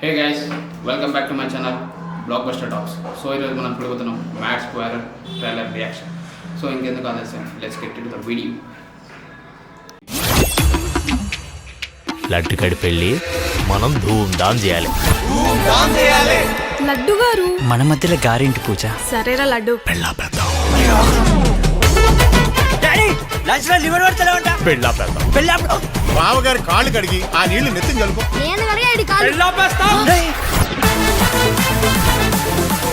Hey guys, welcome back to my channel Blockbuster Talks. So ఈరోజు మనం చూడబోతున్నాం Mad Square trailer reaction. So ఇంకెందుకు ఆలస్యం, let's get into the video. లడ్డుకడి పెళ్ళి మనం ధూమ్ధామ్ చేయాలి. లడ్డు గారు మన మధ్యలో గారింటి పూజ. సరేరా లడ్డు. పెళ్ళా పెద్దాం. బావగారి కాళ్ళు కడిగి ఆ నీళ్లు నెత్తిని కలుపు.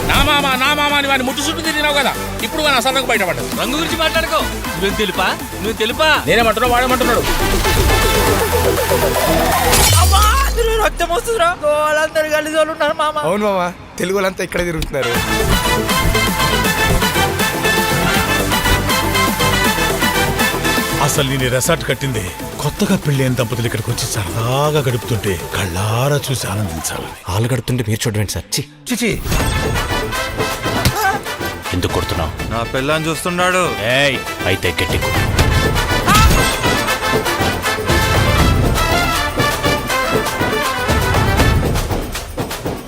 నా మామ అని వాడిని ముట్టు చుట్టూ తిరిగినావు కదా, ఇప్పుడు వాడిని అసలు బయటపడ్డాడు. రంగు గురించి మాట్లాడుకో. నువ్వు తెలుపా నేనేమంటున్నావు, వాడేమంటున్నాడు. రక్తం వస్తుందిరా, వాళ్ళందరూ కలిసి వాళ్ళు ఉన్నారు మామ. అవును మామ, తెలుగు వాళ్ళంతా ఇక్కడ తిరుగుతున్నారు. అసలు నేను రెసార్ట్ కట్టింది కొత్తగా పెళ్ళైన దంపతులు ఇక్కడికి వచ్చి సరదాగా గడుపుతుంటే కళ్ళారా చూసి ఆనందించాలని. వాళ్ళు గడుపుతుంటే మీరు చూడండి సార్. చిచి, ఎందుకు కొడుతున్నావు? నా పిల్లని చూస్తున్నాడు. ఏయ్, అయితే గట్టి కొట్టు.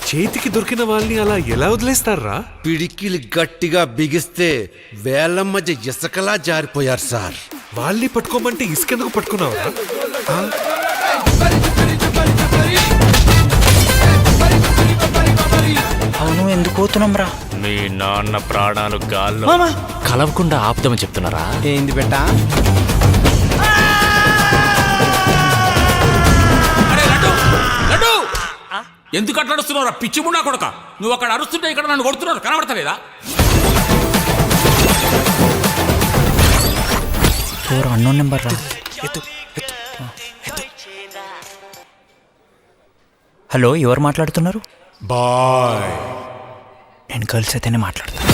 చేతికి దొరికిన వాళ్ళని అలా ఎలా వదిలేస్తారా? పిడికిలు గట్టిగా బిగిస్తే వేళ్ల మధ్య ఇసుకలా జారిపోయారు సార్. వాళ్ళని పట్టుకోమంటే ఇసుకెందుకు పట్టుకున్నావురా? అవును, ఎందుకు పోతున్నాం రా? మీ నాన్న ప్రాణాలు గాల్లో కలవకుండా ఆపుదామని చెప్తున్నారా? ఏంది బెట్టా? లడ్డు ఎందుకు అట్లా అరుస్తున్నావు? పిచ్చి మున్నా కొడక, నువ్వు అక్కడ అరుస్తుంటే ఇక్కడ నన్ను కొడుతున్నారు, కనబడతలేదా? ఎవరు అన్నోన్ నెంబర్ రా? హలో, ఎవరు మాట్లాడుతున్నారు? బాయ్. నేను గర్ల్స్ అయితేనే మాట్లాడుతాను.